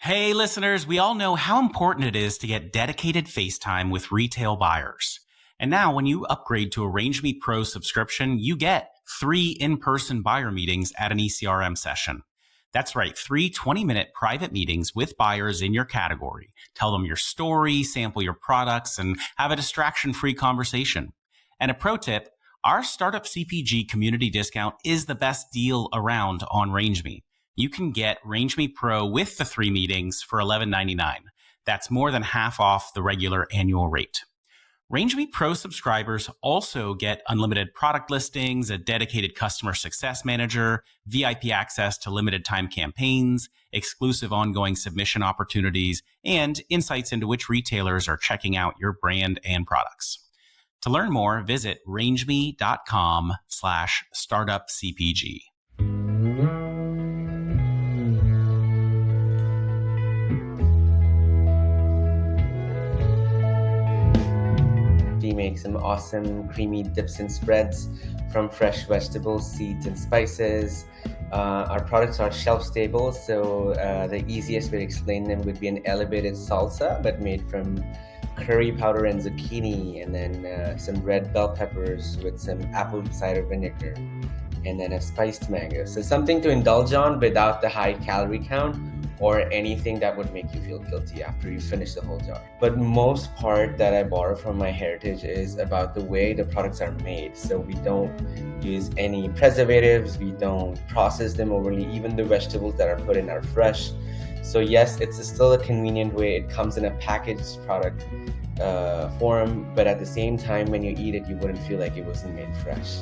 Hey, listeners, we all know how important it is to get dedicated face time with retail buyers. And now, when you upgrade to a RangeMe Pro subscription, you get 3 in-person buyer meetings at an ECRM session. That's right, 3 20-minute private meetings with buyers in your category. Tell them your story, sample your products, and have a distraction-free conversation. And a pro tip, our Startup CPG community discount is the best deal around on RangeMe. You can get RangeMe Pro with the 3 meetings for $11.99. That's more than half off the regular annual rate. RangeMe Pro subscribers also get unlimited product listings, a dedicated customer success manager, VIP access to limited time campaigns, exclusive ongoing submission opportunities, and insights into which retailers are checking out your brand and products. To learn more, visit rangeme.com/startupcpg. We make some awesome creamy dips and spreads from fresh vegetables, seeds, and spices. Our products are shelf stable, so the easiest way to explain them would be an elevated salsa, but made from curry powder and zucchini, and then some red bell peppers with some apple cider vinegar, and then a spiced mango. So something to indulge on without the high calorie count or anything that would make you feel guilty after you finish the whole jar. But most part that I borrow from my heritage is about the way the products are made. So we don't use any preservatives, we don't process them overly, even the vegetables that are put in are fresh. So yes, it's still a convenient way. It comes in a packaged product form, but at the same time, when you eat it, you wouldn't feel like it wasn't made fresh.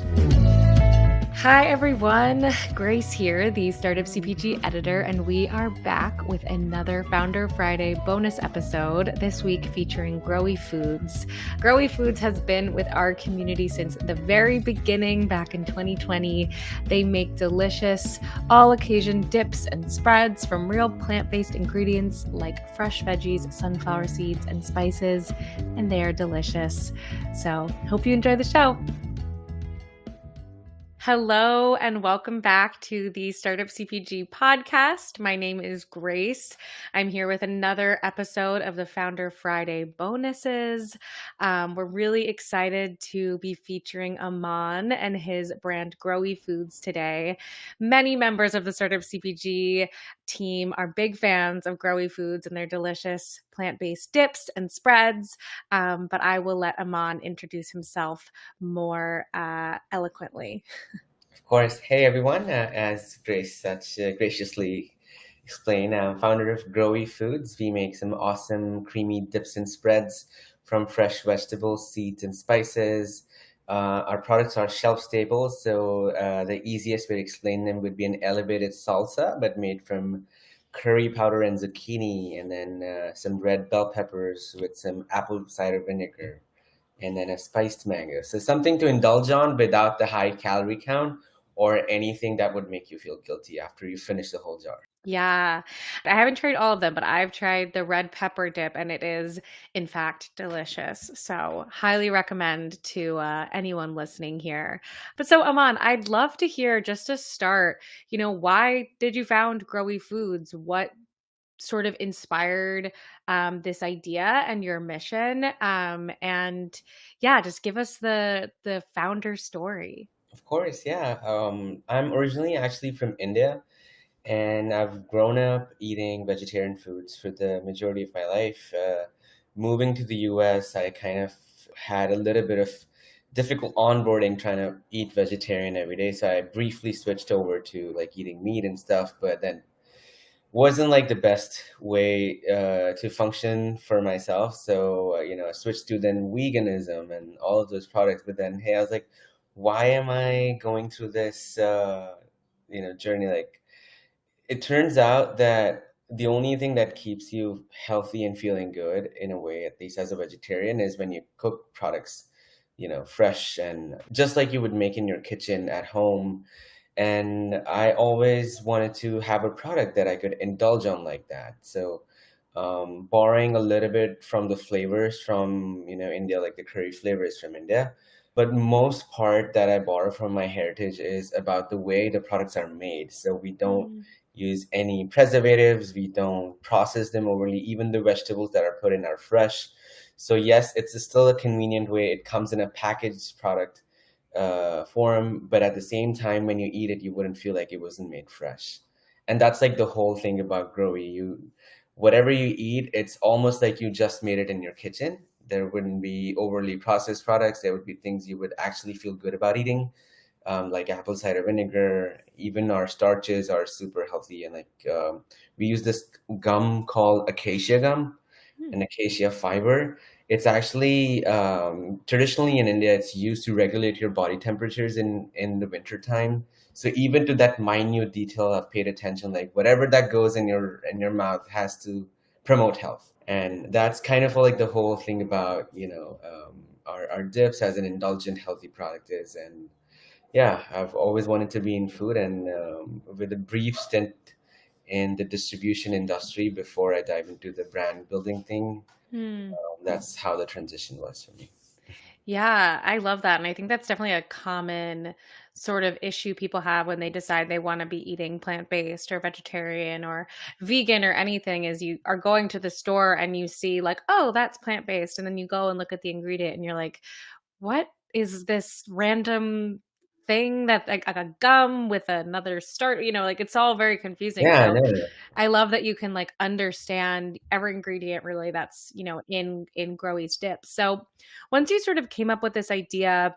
Hi everyone, Grace here, the Startup CPG editor, and we are back with another Founder Friday bonus episode, this week featuring Growee Foods. Growee Foods has been with our community since the very beginning back in 2020. They make delicious all-occasion dips and spreads from real plant-based ingredients like fresh veggies, sunflower seeds, and spices, and they are delicious. So, hope you enjoy the show. Hello and welcome back to the Startup CPG Podcast. My name is Grace. I'm here with another episode of the Founder Friday bonuses. We're really excited to be featuring Aman and his brand Growee Foods today. Many members of the Startup CPG team are big fans of Growee Foods and their delicious plant-based dips and spreads, but I will let Aman introduce himself more eloquently. Of course. Hey, everyone. As Grace such graciously explained, I'm founder of Growee Foods. We make some awesome creamy dips and spreads from fresh vegetables, seeds, and spices. Our products are shelf stable, so the easiest way to explain them would be an elevated salsa, but made from curry powder and zucchini, and then some red bell peppers with some apple cider vinegar, and then a spiced mango. So something to indulge on without the high calorie count or anything that would make you feel guilty after you finish the whole jar. Yeah, I haven't tried all of them, but I've tried the red pepper dip and it is, in fact, delicious. So highly recommend to anyone listening here. But so Aman, I'd love to hear, just to start, why did you found Growee Foods? What sort of inspired this idea and your mission? And yeah, just give us the founder story. Of course, yeah. I'm originally actually from India, and I've grown up eating vegetarian foods for the majority of my life. Moving to the US, I kind of had a little bit of difficult onboarding trying to eat vegetarian every day. So I briefly switched over to like eating meat and stuff, but then wasn't like the best way to function for myself. So, I switched to then veganism and all of those products. But then, hey, I was like, why am I going through this, journey? Like, it turns out that the only thing that keeps you healthy and feeling good in a way, at least as a vegetarian, is when you cook products, fresh and just like you would make in your kitchen at home. And I always wanted to have a product that I could indulge on like that. So borrowing a little bit from the flavors from, India, like the curry flavors from India. But most part that I borrow from my heritage is about the way the products are made. So we don't use any preservatives. We don't process them overly. Even the vegetables that are put in are fresh. So yes, it's still a convenient way. It comes in a packaged product form, but at the same time, when you eat it, you wouldn't feel like it wasn't made fresh. And that's like the whole thing about Growee. Whatever you eat, it's almost like you just made it in your kitchen. There wouldn't be overly processed products. There would be things you would actually feel good about eating, like apple cider vinegar. Even our starches are super healthy. And we use this gum called acacia gum and acacia fiber. It's actually traditionally in India, it's used to regulate your body temperatures in the winter time. So even to that minute detail, I've paid attention. Like whatever that goes in your mouth has to promote health, and that's kind of like the whole thing about our dips as an indulgent, healthy product is. And yeah, I've always wanted to be in food, and with a brief stint in the distribution industry before I dive into the brand building thing, that's how the transition was for me. Yeah, I love that. And I think that's definitely a common sort of issue people have when they decide they want to be eating plant-based or vegetarian or vegan or anything, is you are going to the store and you see like, oh, that's plant-based. And then you go and look at the ingredient and you're like, what is this random thing that like a gum with another start, like it's all very confusing. Yeah, So no. I love that you can like understand every ingredient really that's, in Growee's dip. So once you sort of came up with this idea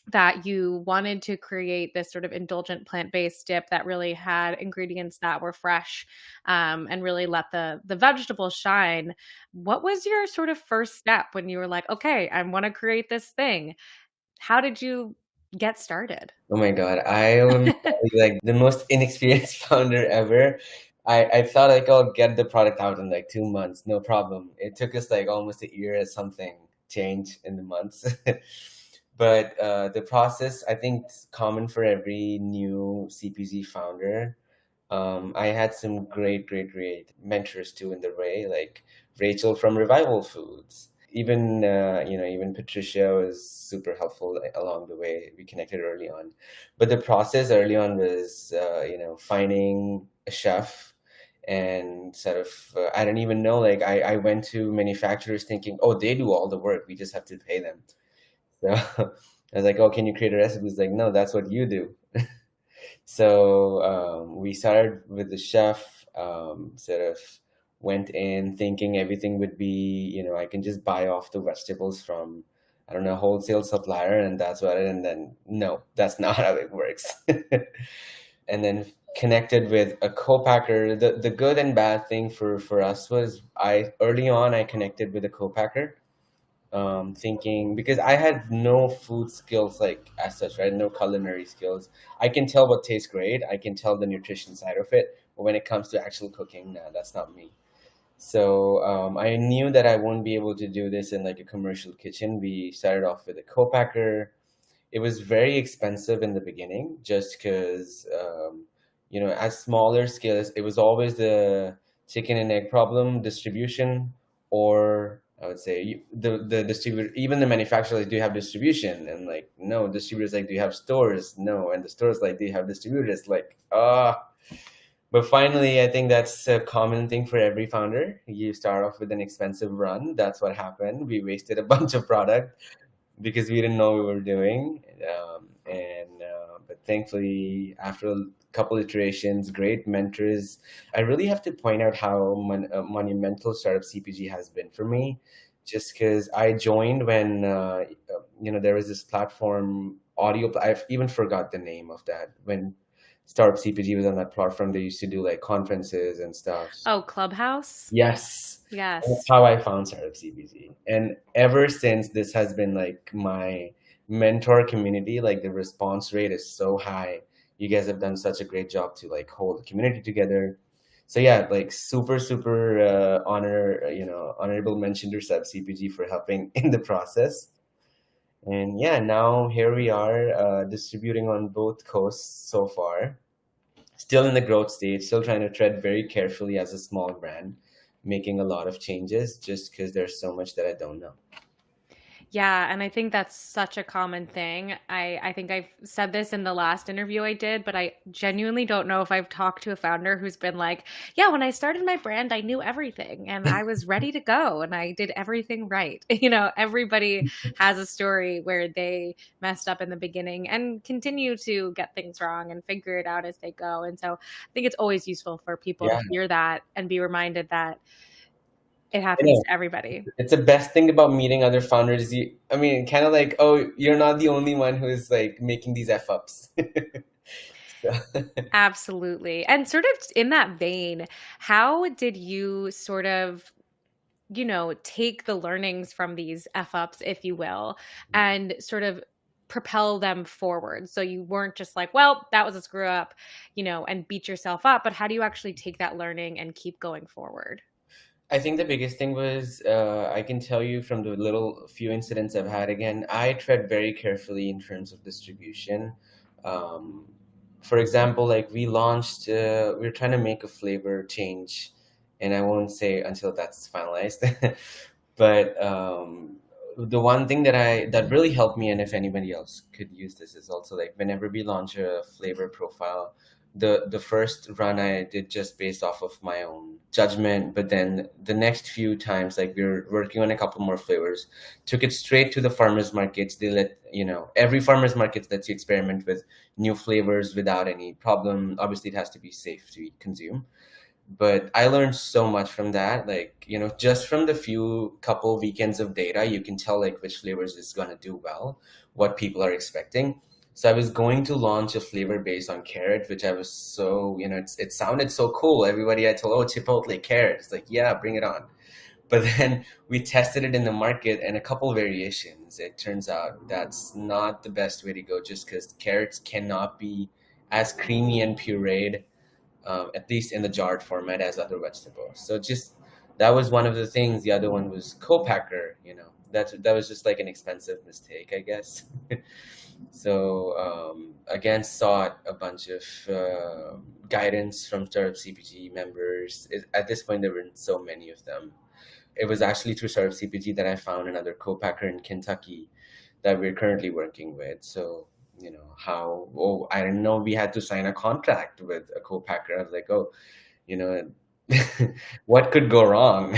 that you wanted to create this sort of indulgent plant-based dip that really had ingredients that were fresh, and really let the vegetables shine, what was your sort of first step when you were like, okay, I want to create this thing? How did you get started? Oh my God, I am probably like the most inexperienced founder ever. I thought like I'll get the product out in like 2 months, no problem. It took us like almost a year or something change in the months. But the process, I think, is common for every new CPG founder. I had some great mentors too in the way, like Rachel from Revival Foods. Even Patricia was super helpful along the way. We connected early on, but the process early on was, finding a chef and sort of, I don't even know. Like I went to manufacturers thinking, oh, they do all the work. We just have to pay them. So I was like, oh, can you create a recipe? He's like, no, that's what you do. So we started with the chef, sort of went in thinking everything would be, I can just buy off the vegetables from, I don't know, wholesale supplier, and that's what it, and then no, that's not how it works. And then connected with a co-packer. The good and bad thing for us was early on I connected with a co-packer, thinking, because I had no food skills like as such, right? No culinary skills. I can tell what tastes great. I can tell the nutrition side of it, but when it comes to actual cooking, nah, that's not me. So I knew that I won't be able to do this in like a commercial kitchen. We started off with a co-packer. It was very expensive in the beginning, just because at smaller scales, it was always the chicken and egg problem, distribution, or I would say the distributor, even the manufacturers, like, do you have distribution? And like, no. Distributors like, do you have stores? No. And the stores like, do you have distributors? Like, but finally, I think that's a common thing for every founder. You start off with an expensive run. That's what happened. We wasted a bunch of product because we didn't know what we were doing. But thankfully, after a couple iterations, great mentors. I really have to point out how monumental Startup CPG has been for me, just because I joined when there was this platform, audio. I've even forgot the name of that. When Startup CPG was on that platform, they used to do like conferences and stuff. Oh, Clubhouse? Yes. Yes. That's how I found Startup CPG. And ever since, this has been like my mentor community. Like the response rate is so high. You guys have done such a great job to like hold the community together. So yeah, like super honorable mention to Startup CPG for helping in the process. And yeah, now here we are, distributing on both coasts so far. Still in the growth stage, still trying to tread very carefully as a small brand, making a lot of changes just because there's so much that I don't know. Yeah, and I think that's such a common thing. I think I've said this in the last interview I did, but I genuinely don't know if I've talked to a founder who's been like, yeah, when I started my brand, I knew everything and I was ready to go and I did everything right. Everybody has a story where they messed up in the beginning and continue to get things wrong and figure it out as they go. And so I think it's always useful for people to Yeah, hear that and be reminded that it I happens know. to everybody. It's the best thing about meeting other founders. I mean, kind of like, oh, you're not the only one who is like making these F ups. So, Absolutely. And sort of in that vein, how did you sort of, take the learnings from these F ups, if you will, and sort of propel them forward? So you weren't just like, well, that was a screw up, and beat yourself up, but how do you actually take that learning and keep going forward? I think the biggest thing was I can tell you from the little few incidents I've had. Again, I tread very carefully in terms of distribution. Um, for example, like we're trying to make a flavor change, and I won't say until that's finalized. But the one thing that really helped me, and if anybody else could use this, is also like whenever we launch a flavor profile, the first run I did just based off of my own judgment, but then the next few times, like we were working on a couple more flavors, took it straight to the farmers markets. They every farmers market lets you experiment with new flavors without any problem. Obviously, it has to be safe to consume. But I learned so much from that. Like, just from the few couple weekends of data, you can tell like which flavors is going to do well, what people are expecting. So I was going to launch a flavor based on carrot, which I was so, it sounded so cool. Everybody I told, oh, Chipotle carrot. It's like, yeah, bring it on. But then we tested it in the market and a couple variations. It turns out that's not the best way to go, just because carrots cannot be as creamy and pureed, at least in the jarred format, as other vegetables. So just that was one of the things. The other one was co-packer. That was just like an expensive mistake, I guess. So again, sought a bunch of guidance from Startup CPG members. At this point, there weren't so many of them. It was actually through Startup CPG that I found another co-packer in Kentucky that we're currently working with. So, I didn't know we had to sign a contract with a co-packer. I was like, oh, you know, what could go wrong?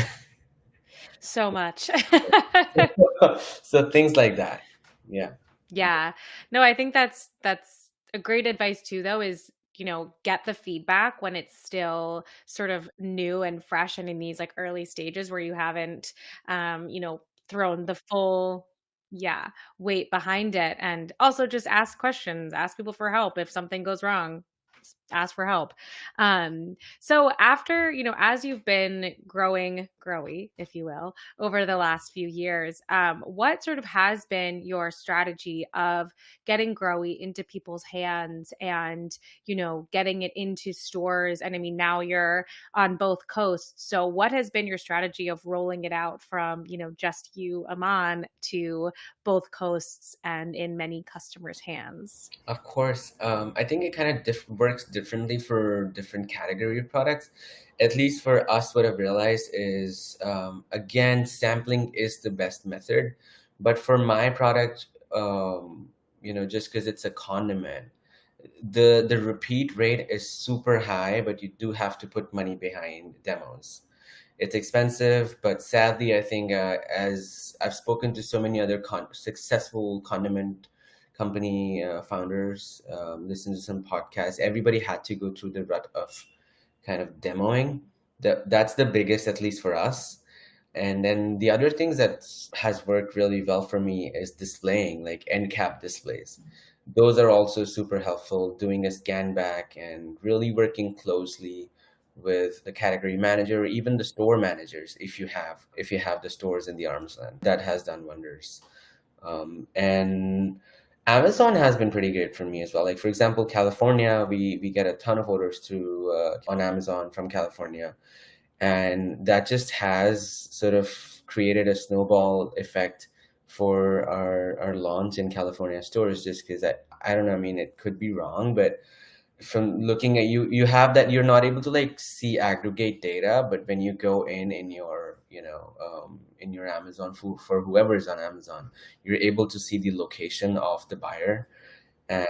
So much. So things like that. Yeah. Yeah. No, I think that's a great advice too, though, is, get the feedback when it's still sort of new and fresh and in these like early stages where you haven't thrown the full yeah, weight behind it. And also just ask questions, ask people for help if something goes wrong. Ask for help. So after, as you've been growing Growee, if you will, over the last few years, what sort of has been your strategy of getting Growee into people's hands and, getting it into stores? And I mean, now you're on both coasts. So what has been your strategy of rolling it out from, just you, Aman, to both coasts and in many customers' hands? Of course. I think it kind of works differently for different category of products. At least for us, what I've realized is, again, sampling is the best method. But for my product, just because it's a condiment, the repeat rate is super high, but you do have to put money behind demos. It's expensive, but sadly, I think as I've spoken to so many other successful condiment company founders, listen to some podcasts, everybody had to go through the rut of kind of demoing. That's the biggest, at least for us. And then the other things that has worked really well for me is displaying, like end cap displays. Those are also super helpful, doing a scan back and really working closely with the category manager or even the store managers if you have the stores in the arm's length. That has done wonders. And Amazon has been pretty great for me as well. Like for example, California, we get a ton of orders through on Amazon from California, and that just has sort of created a snowball effect for our launch in California stores. Just because I don't know, I mean, it could be wrong, but from looking at you have that you're not able to like see aggregate data, but when you go in your in your Amazon for whoever is on Amazon, you're able to see the location of the buyer. And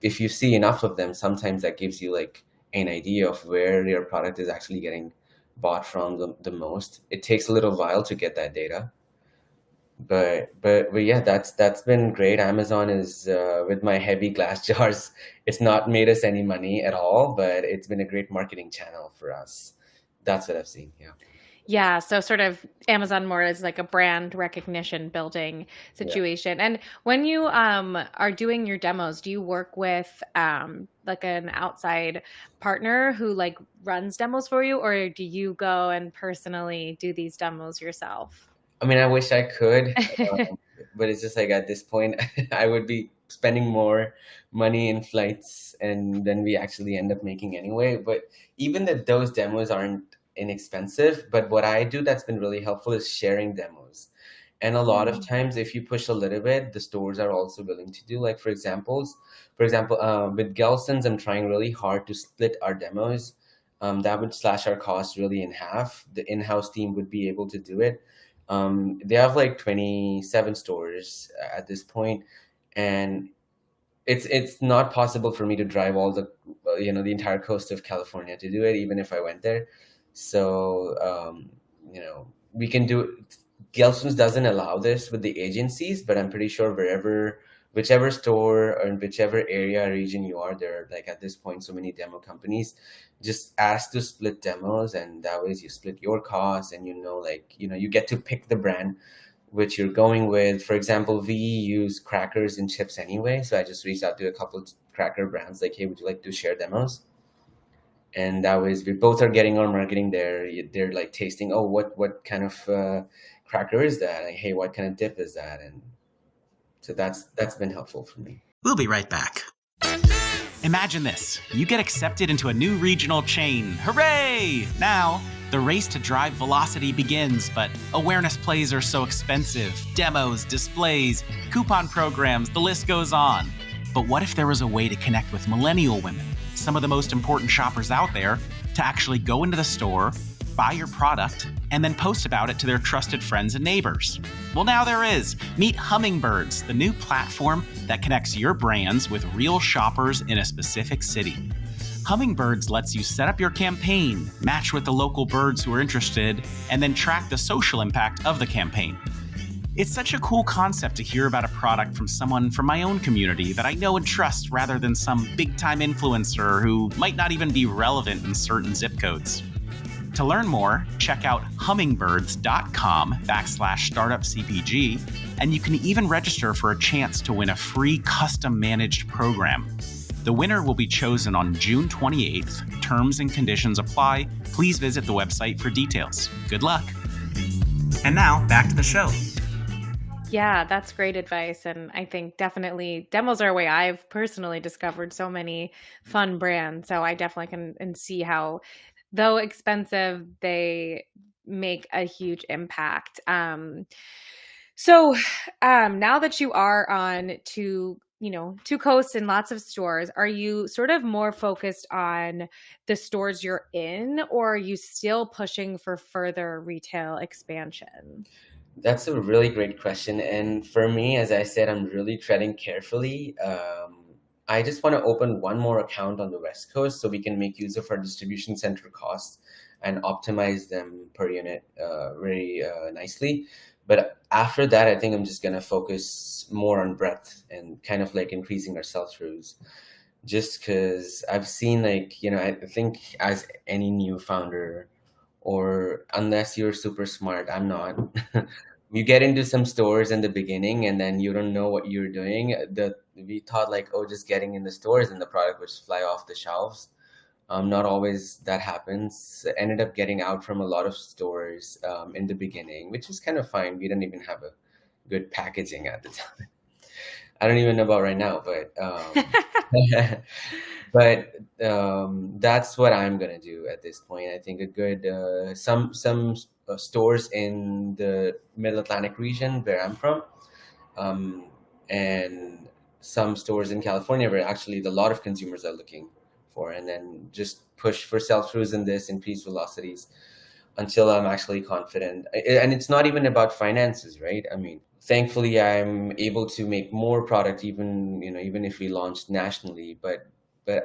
if you see enough of them, sometimes that gives you like an idea of where your product is actually getting bought from the most. It takes a little while to get that data, but yeah, that's been great. Amazon is with my heavy glass jars, it's not made us any money at all, but it's been a great marketing channel for us. That's what I've seen. Yeah. Yeah, so sort of Amazon more as like a brand recognition building Yeah. situation. And when you are doing your demos, do you work with like an outside partner who like runs demos for you, or do you go and personally do these demos yourself? I mean, I wish I could, but it's just like at this point, I would be spending more money in flights and then we actually end up making anyway. But even that those demos aren't inexpensive, but what I do that's been really helpful is sharing demos. And a lot of times, if you push a little bit, the stores are also willing to do. Like for example, with Gelson's, I'm trying really hard to split our demos. That would slash our costs really in half. The in-house team would be able to do it. They have like 27 stores at this point, and it's not possible for me to drive all the the entire coast of California to do it, even if I went there. So we can do. Gelson's doesn't allow this with the agencies, but I'm pretty sure whichever store or in whichever area or region you are, there are like at this point so many demo companies. Just ask to split demos, and that way you split your costs, and you get to pick the brand which you're going with. For example, we use crackers and chips anyway, so I just reached out to a couple of cracker brands like, hey, would you like to share demos? And that way we both are getting our marketing there. They're like tasting, oh, what kind of cracker is that? Like, hey, what kind of dip is that? And so that's been helpful for me. We'll be right back. Imagine this. You get accepted into a new regional chain. Hooray! Now, the race to drive velocity begins, but awareness plays are so expensive. Demos, displays, coupon programs, the list goes on. But what if there was a way to connect with millennial women, some of the most important shoppers out there, to actually go into the store, buy your product, and then post about it to their trusted friends and neighbors? Well, now there is. Meet Hummingbirds, the new platform that connects your brands with real shoppers in a specific city. Hummingbirds lets you set up your campaign, match with the local birds who are interested, and then track the social impact of the campaign. It's such a cool concept to hear about a product from someone from my own community that I know and trust rather than some big-time influencer who might not even be relevant in certain zip codes. To learn more, check out hummingbirds.com/startupcpg, and you can even register for a chance to win a free custom managed program. The winner will be chosen on June 28th. Terms and conditions apply. Please visit the website for details. Good luck. And now, back to the show. Yeah, that's great advice. And I think definitely demos are a way I've personally discovered so many fun brands. So I definitely can see how, though expensive, they make a huge impact. So now that you are on two coasts and lots of stores, are you sort of more focused on the stores you're in, or are you still pushing for further retail expansion? That's a really great question. And for me, as I said, I'm really treading carefully. I just want to open one more account on the West Coast so we can make use of our distribution center costs and optimize them per unit very nicely. But after that, I think I'm just going to focus more on breadth and kind of like increasing our sell-throughs. Just because I've seen I think as any new founder, or unless you're super smart, I'm not. You get into some stores in the beginning and then you don't know what you're doing. We thought like, oh, just getting in the stores and the product would fly off the shelves. Not always that happens. Ended up getting out from a lot of stores in the beginning, which was kind of fine. We didn't even have a good packaging at the time. I don't even know about right now, but but that's what I'm gonna do at this point. I think a good some stores in the Middle Atlantic region where I'm from, and some stores in California where actually a lot of consumers are looking for, and then just push for sell-throughs in this, increase velocities until I'm actually confident. And it's not even about finances, right? I mean, thankfully, I'm able to make more product even if we launched nationally, but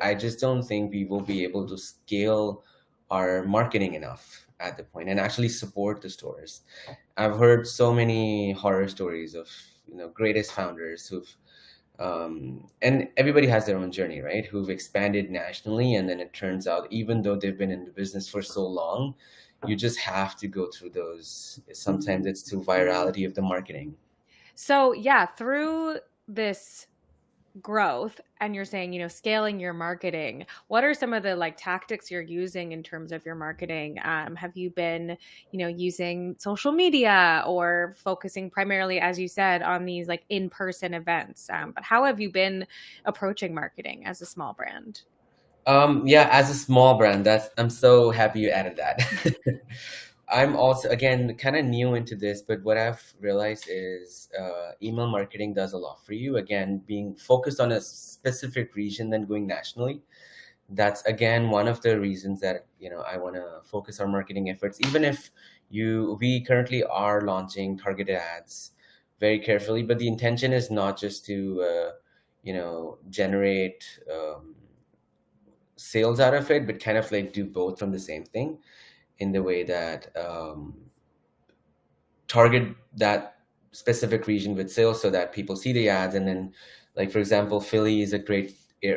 I just don't think we will be able to scale our marketing enough at the point and actually support the stores. I've heard so many horror stories of greatest founders and everybody has their own journey, right? Who've expanded nationally, and then it turns out, even though they've been in the business for so long, you just have to go through those. Sometimes it's through virality of the marketing. So yeah, through this growth, and you're saying, scaling your marketing, what are some of the tactics you're using in terms of your marketing? Have you been, using social media or focusing primarily, as you said, on these in-person events? But how have you been approaching marketing as a small brand? Yeah, as a small brand, I'm so happy you added that. I'm also, again, kind of new into this, but what I've realized is email marketing does a lot for you. Again, being focused on a specific region than going nationally. That's, again, one of the reasons that, I want to focus our marketing efforts, even if we currently are launching targeted ads very carefully, but the intention is not just to, generate sales out of it, but kind of do both from the same thing, in the way that target that specific region with sales so that people see the ads. And then, for example, Philly is a great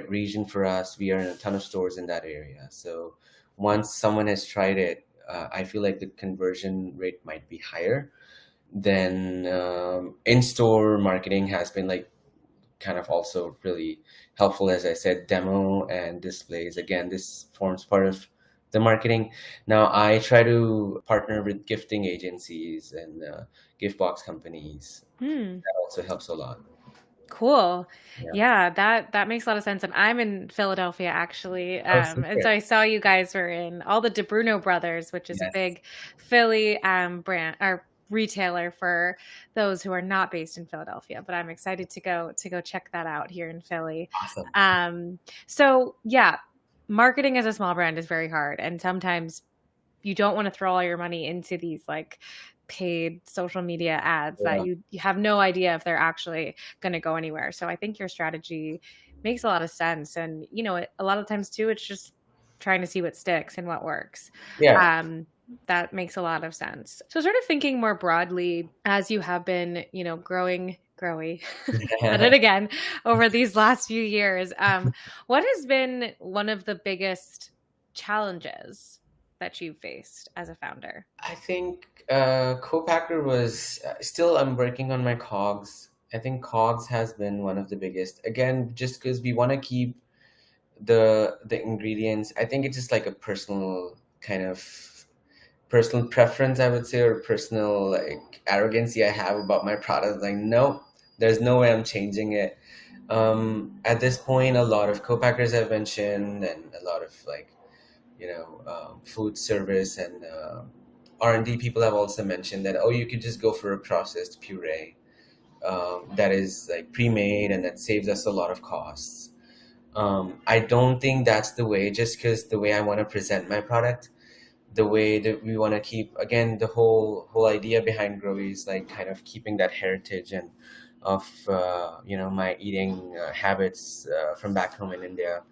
region for us. We are in a ton of stores in that area. So once someone has tried it, I feel like the conversion rate might be higher. Then in-store marketing has been kind of also really helpful. As I said, demo and displays. Again, this forms part of the marketing. Now I try to partner with gifting agencies and gift box companies. That also helps a lot. Cool. Yeah. Yeah, that makes a lot of sense. And I'm in Philadelphia, actually. Oh, super. And so I saw you guys were in all the DeBruno Brothers, which is a Yes. big Philly brand or retailer for those who are not based in Philadelphia. But I'm excited to go check that out here in Philly. Awesome. So yeah, marketing as a small brand is very hard, and sometimes you don't want to throw all your money into these paid social media ads that you have no idea if they're actually going to go anywhere. So I think your strategy makes a lot of sense. And, a lot of times too, it's just trying to see what sticks and what works. Yeah. That makes a lot of sense. So sort of thinking more broadly, as you have been, growing Growee, said it again, over these last few years, what has been one of the biggest challenges that you've faced as a founder? I think co-packer was still, I'm working on my cogs. I think cogs has been one of the biggest, again, just because we want to keep the ingredients. I think it's just a personal preference, I would say, or personal arrogancy I have about my product. No, there's no way I'm changing it. At this point, a lot of co-packers I've mentioned, and a lot of food service and R&D people have also mentioned that, you could just go for a processed puree that is pre-made, and that saves us a lot of costs. I don't think that's the way, just because the way I want to present my product, the way that we want to keep, again, the whole idea behind Growee is kind of keeping that heritage and of my eating habits from back home in India.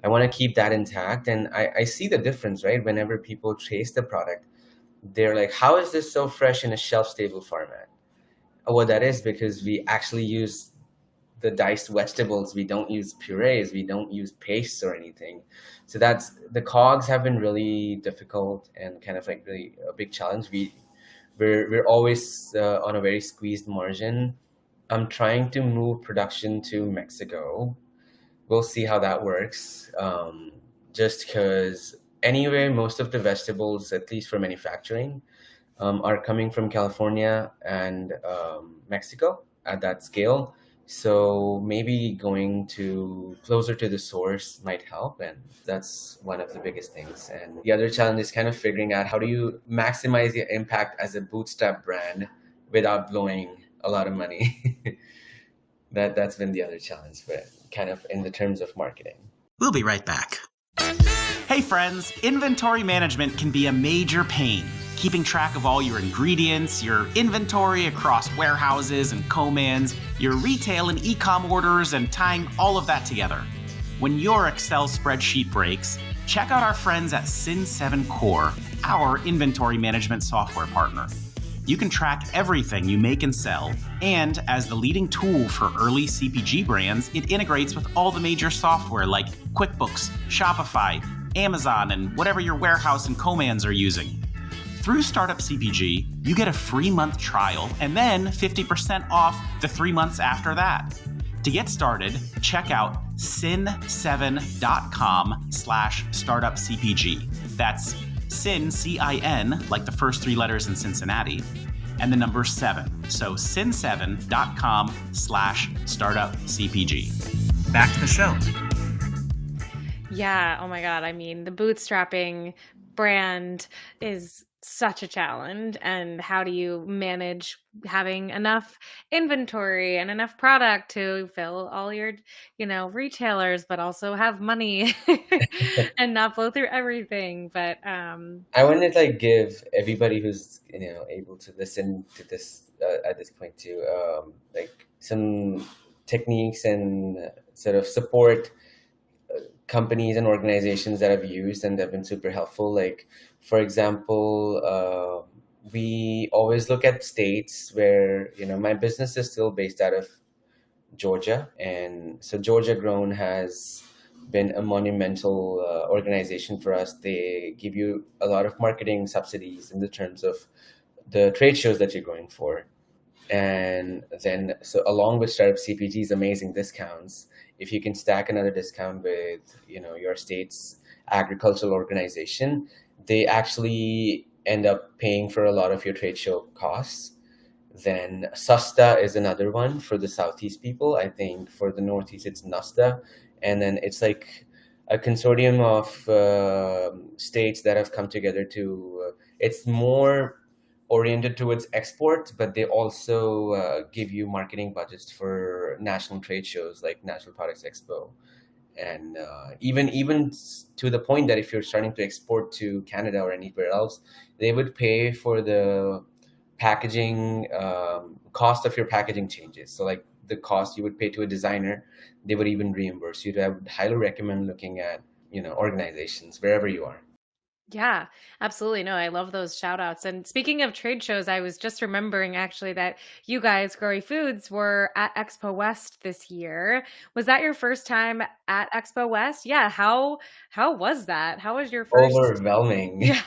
I want to keep that intact, and I see the difference, right? Whenever people taste the product, they're like, how is this so fresh in a shelf-stable format? Well, that is because we actually use the diced vegetables. We don't use purees. We don't use pastes or anything. So that's, the cogs have been really difficult and kind of really a big challenge. We're always on a very squeezed margin. I'm trying to move production to Mexico. We'll see how that works. Just because anyway, most of the vegetables, at least for manufacturing, are coming from California and Mexico at that scale. So maybe going to closer to the source might help, and that's one of the biggest things. And the other challenge is kind of figuring out, how do you maximize the impact as a bootstrap brand without blowing a lot of money? That's been the other challenge, but kind of in the terms of marketing. We'll be right back. Hey friends, inventory management can be a major pain. Keeping track of all your ingredients, your inventory across warehouses and co-mans, your retail and e-com orders, and tying all of that together. When your Excel spreadsheet breaks, check out our friends at Sin7 Core, our inventory management software partner. You can track everything you make and sell, and as the leading tool for early CPG brands, it integrates with all the major software like QuickBooks, Shopify, Amazon, and whatever your warehouse and co-mans are using. Through Startup CPG, you get a free month trial and then 50% off the 3 months after that. To get started, check out sin7.com/startupcpg. That's Sin, C-I-N, like the first 3 letters in Cincinnati, and the number 7. So sin7.com/startupcpg. Back to the show. Yeah. Oh my God. I mean, the bootstrapping brand is such a challenge. And how do you manage having enough inventory and enough product to fill all your, retailers, but also have money and not blow through everything. But I want to give everybody who's able to listen to this at this point too, some techniques and sort of support companies and organizations that I've used and they've been super helpful. For example, we always look at states where my business is still based out of Georgia, and so Georgia Grown has been a monumental organization for us. They give you a lot of marketing subsidies in the terms of the trade shows that you're going for. And then, so along with Startup CPG's amazing discounts, if you can stack another discount with, your state's agricultural organization, they actually end up paying for a lot of your trade show costs. Then SUSTA is another one for the Southeast people. I think for the Northeast, it's NUSTA. And then it's like a consortium of states that have come together to, it's more oriented towards export, but they also give you marketing budgets for national trade shows like National Products Expo. And even to the point that if you're starting to export to Canada or anywhere else, they would pay for the packaging cost of your packaging changes. So the cost you would pay to a designer, they would even reimburse you. I would highly recommend looking at, organizations wherever you are. Yeah, absolutely. No, I love those shout outs. And speaking of trade shows, I was just remembering actually that you guys, Growee Foods, were at Expo West this year. Was that your first time at Expo West? Yeah. How was that? How was your first? Overwhelming. Yeah.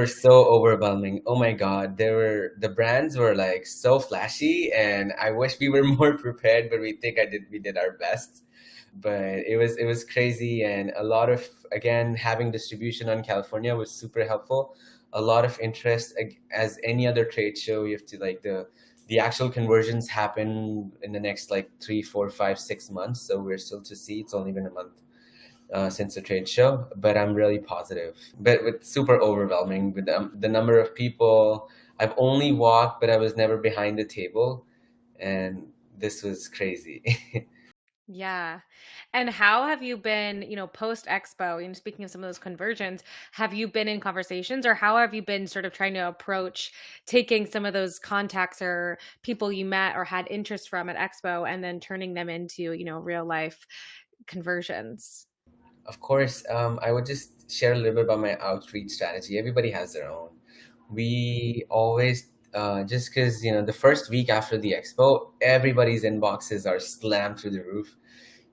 So overwhelming. Oh my God. The brands were so flashy, and I wish we were more prepared, but we did our best. But it was crazy, and a lot of, again, having distribution on California was super helpful. A lot of interest. As any other trade show, you have to the actual conversions happen in the next 3, 4, 5, 6 months. So we're still to see. It's only been a month since the trade show, but I'm really positive. But with super overwhelming with the number of people. I've only walked, but I was never behind the table, and this was crazy. Yeah. And how have you been, post Expo, speaking of some of those conversions, have you been in conversations, or how have you been sort of trying to approach taking some of those contacts or people you met or had interest from at Expo and then turning them into, real life conversions? Of course, I would just share a little bit about my outreach strategy. Everybody has their own. We always, just because, the first week after the expo, everybody's inboxes are slammed through the roof.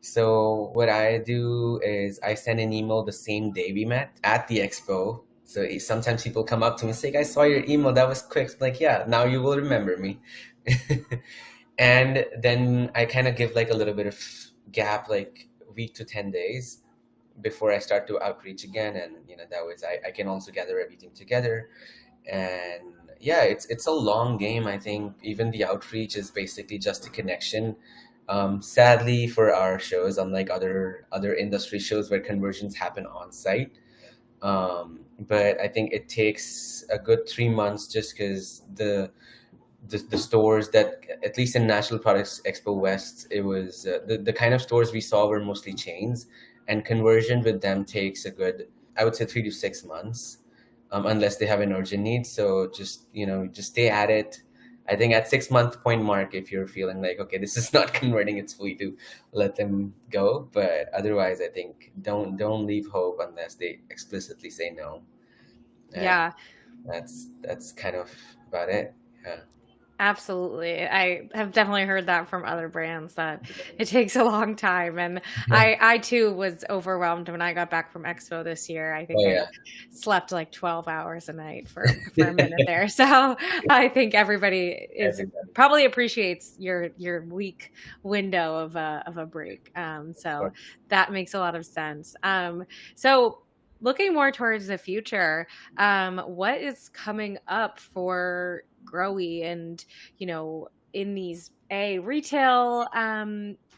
So what I do is I send an email the same day we met at the expo. So sometimes people come up to me and say, I saw your email. That was quick. I'm like, yeah, now you will remember me. And then I kind of give a little bit of gap, week to 10 days before I start to outreach again. And, that way I can also gather everything together. And yeah, it's a long game. I think even the outreach is basically just a connection. Sadly for our shows, unlike other industry shows where conversions happen on site, but I think it takes a good 3 months just because the stores that, at least in National Products Expo West, it was the kind of stores we saw were mostly chains, and conversion with them takes a good, I would say, 3 to 6 months, unless they have an urgent need. So just just stay at it. I think at 6 month point mark, if you're feeling like, okay, this is not converting, it's fully to let them go. But otherwise, I think don't leave hope unless they explicitly say no. And Yeah. that's kind of about it. Yeah. Absolutely. I have definitely heard that from other brands that it takes a long time. And I too was overwhelmed when I got back from Expo this year. I think Oh I yeah. slept like 12 hours a night for a minute there. So I think everybody Everybody, probably appreciates your week window of a break. of So course. that makes a lot of sense. So looking more towards the future, what is coming up for Growee and, in these retail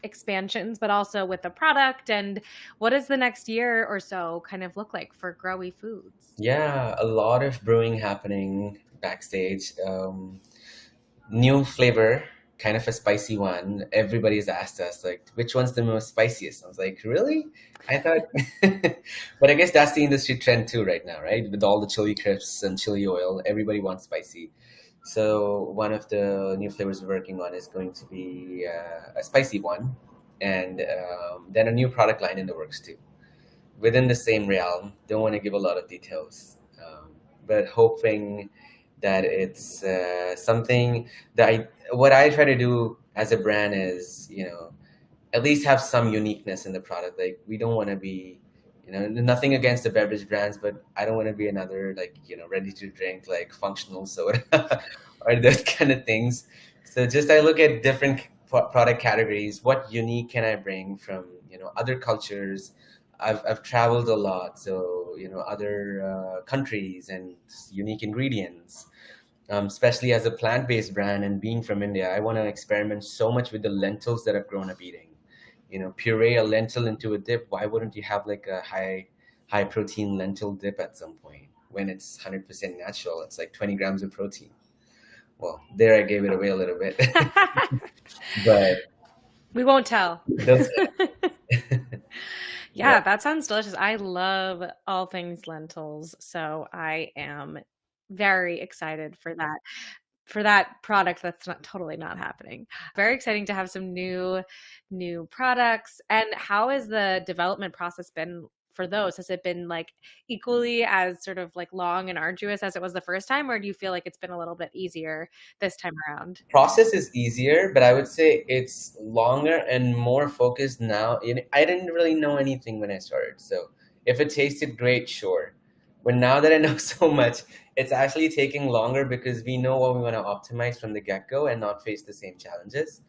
expansions, but also with the product, and what does the next year or so kind of look like for Growee Foods? Yeah, a lot of brewing happening backstage. New flavor, kind of a spicy one. Everybody's asked us like, which one's the most spiciest? I was like, really? I thought, but I guess that's the industry trend too right now, right? With all the chili crisps and chili oil, everybody wants spicy. So one of the new flavors we're working on is going to be a spicy one, and then a new product line in the works too, within the same realm. Don't want to give a lot of details, but hoping that it's something that what I try to do as a brand is, at least have some uniqueness in the product. Like we don't want to be, nothing against the beverage brands, but I don't want to be another like, ready to drink like functional soda or those kind of things. So just I look at different product categories. What unique can I bring from, other cultures? I've traveled a lot, so other countries and unique ingredients. Especially as a plant-based brand and being from India, I want to experiment so much with the lentils that I've grown up eating. Puree a lentil into a dip. Why wouldn't you have like a high protein lentil dip at some point when it's 100% natural? It's like 20 grams of protein. Well, there I gave it away a little bit, but We won't tell. those, Yeah, that sounds delicious. I love all things lentils, so I am very excited for that product that's not happening. Very exciting to have some new products. And how has the development process been for those? Has it been like equally as sort of like long and arduous as it was the first time, or do you feel like it's been a little bit easier this time around? process is easier, but I would say it's longer and more focused now. I didn't really know anything when I started, so if it tasted great, sure. But now that I know so much, it's actually taking longer because we know what we want to optimize from the get-go and not face the same challenges,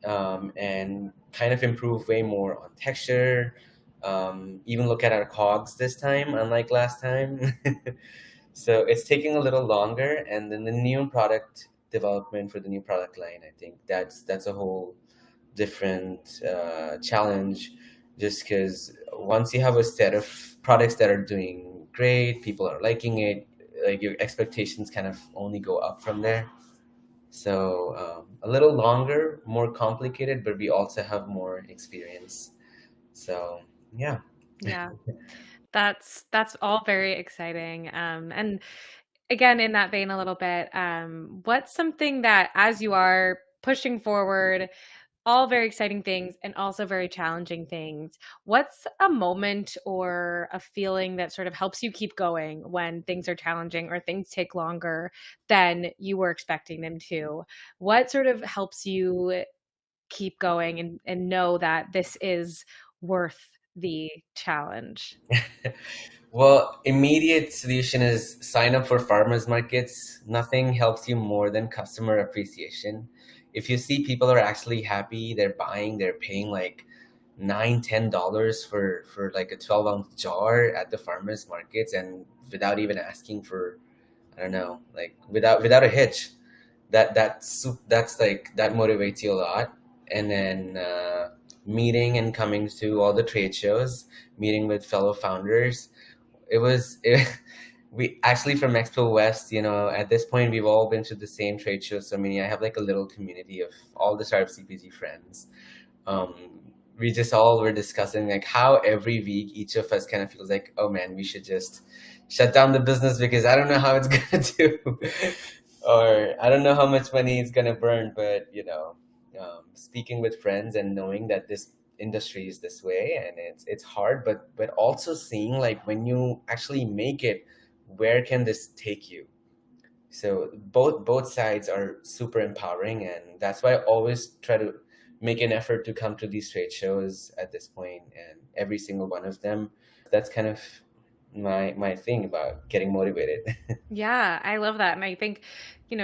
and kind of improve way more on texture. Even look at our cogs this time, unlike last time. So it's taking a little longer, and then the new product development for the new product line, I think that's a whole different challenge, just because once you have a set of products that are doing great, people are liking it, like your expectations kind of only go up from there. So a little longer, more complicated, but we also have more experience. So yeah. Yeah. That's all very exciting. And again, in that vein a little bit, what's something that as you are pushing forward, all very exciting things and also very challenging things, what's a moment or a feeling that sort of helps you keep going when things are challenging or things take longer than you were expecting them to? What sort of helps you keep going and know that this is worth the challenge? Well, immediate solution is sign up for farmers markets. Nothing helps you more than customer appreciation. If you see people are actually happy, they're buying, they're paying like $9, $10 for like a 12-ounce jar at the farmers markets, and without even asking for, I don't know, like without a hitch. That's like that motivates you a lot. And then meeting and coming to all the trade shows, meeting with fellow founders. We actually from Expo West, at this point we've all been to the same trade show. So I have like a little community of all the Startup CPG friends. we just all were discussing like how every week each of us kind of feels like, oh man, we should just shut down the business because I don't know how it's gonna do, or I don't know how much money it's gonna burn. But speaking with friends and knowing that this industry is this way and it's hard, but also seeing like when you actually make it, where can this take you? So both sides are super empowering, and that's why I always try to make an effort to come to these trade shows at this point, and every single one of them. That's kind of my thing about getting motivated. Yeah, I love that. And I think,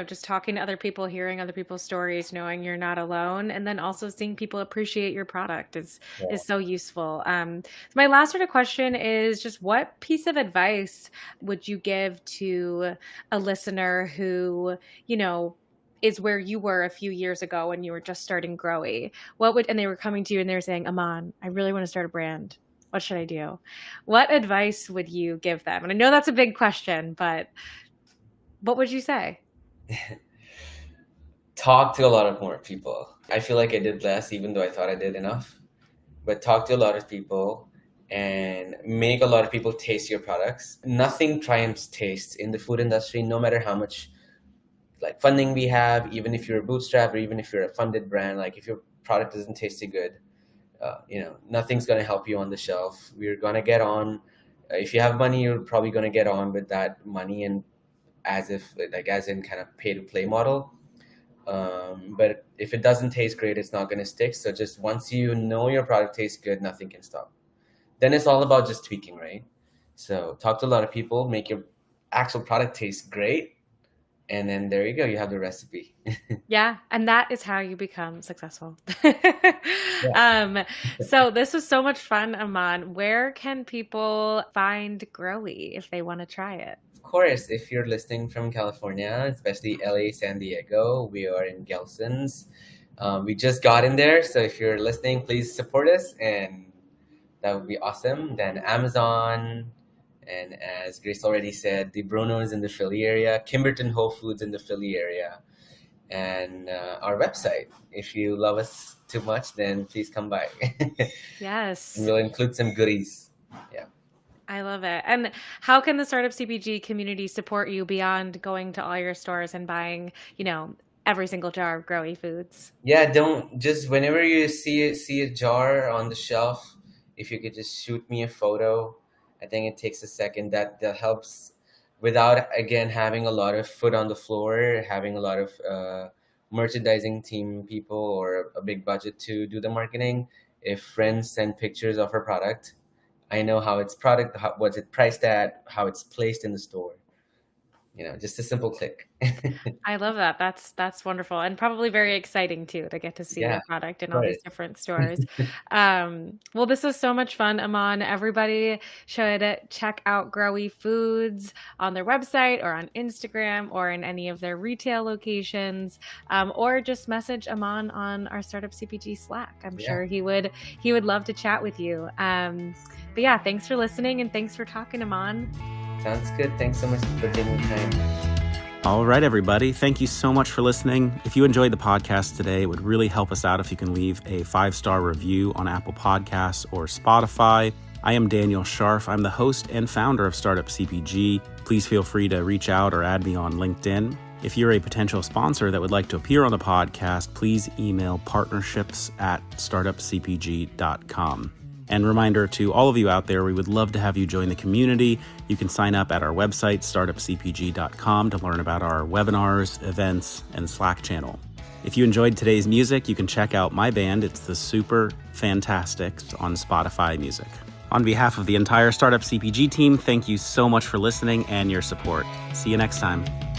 just talking to other people, hearing other people's stories, knowing you're not alone, and then also seeing people appreciate your product is Yeah. so useful. So my last sort of question is just what piece of advice would you give to a listener who, is where you were a few years ago when you were just starting Growee? And they were coming to you and they were saying, Aman, I really want to start a brand. What should I do? What advice would you give them? And I know that's a big question, but what would you say? Talk to a lot of more people. I feel like I did less, even though I thought I did enough. But talk to a lot of people and make a lot of people taste your products. Nothing triumphs taste in the food industry, no matter how much like funding we have, even if you're a bootstrap or even if you're a funded brand. Like if your product doesn't taste too good, nothing's going to help you on the shelf. We're going to get on. If you have money, you're probably going to get on with that money, and as in kind of pay to play model. But if it doesn't taste great, it's not going to stick. So just once you know your product tastes good, nothing can stop. Then it's all about just tweaking, right? So talk to a lot of people, make your actual product taste great. And then there you go. You have the recipe. Yeah. And that is how you become successful. So this was so much fun, Aman. Where can people find Growee if they want to try it? Of course, if you're listening from California, especially LA, San Diego, we are in Gelson's. We just got in there. So if you're listening, please support us, and that would be awesome. Then Amazon. And as Grace already said, the Bruno is in the Philly area, Kimberton Whole Foods in the Philly area, and our website. If you love us too much, then please come by. Yes. And we'll include some goodies. Yeah. I love it. And how can the Startup CPG community support you beyond going to all your stores and buying, every single jar of Growee Foods? Yeah, don't just whenever you see a jar on the shelf, if you could just shoot me a photo. I think it takes a second. That helps without, again, having a lot of foot on the floor, having a lot of merchandising team people or a big budget to do the marketing. If friends send pictures of her product, I know how it's what's it priced at, how it's placed in the store. Just a simple click. I love that. That's wonderful, and probably very exciting too to get to see your product in all these different stores. Well, this was so much fun, Aman. Everybody should check out Growee Foods on their website or on Instagram or in any of their retail locations, or just message Aman on our Startup CPG Slack. I'm sure he would love to chat with you. But yeah, thanks for listening and thanks for talking, Aman. Sounds good. Thanks so much for taking the time. All right, everybody. Thank you so much for listening. If you enjoyed the podcast today, it would really help us out if you can leave a 5-star review on Apple Podcasts or Spotify. I am Daniel Scharf. I'm the host and founder of Startup CPG. Please feel free to reach out or add me on LinkedIn. If you're a potential sponsor that would like to appear on the podcast, please email partnerships@startupcpg.com. And reminder to all of you out there, we would love to have you join the community. You can sign up at our website, startupcpg.com, to learn about our webinars, events, and Slack channel. If you enjoyed today's music, you can check out my band. It's the Super Fantastics on Spotify Music. On behalf of the entire Startup CPG team, thank you so much for listening and your support. See you next time.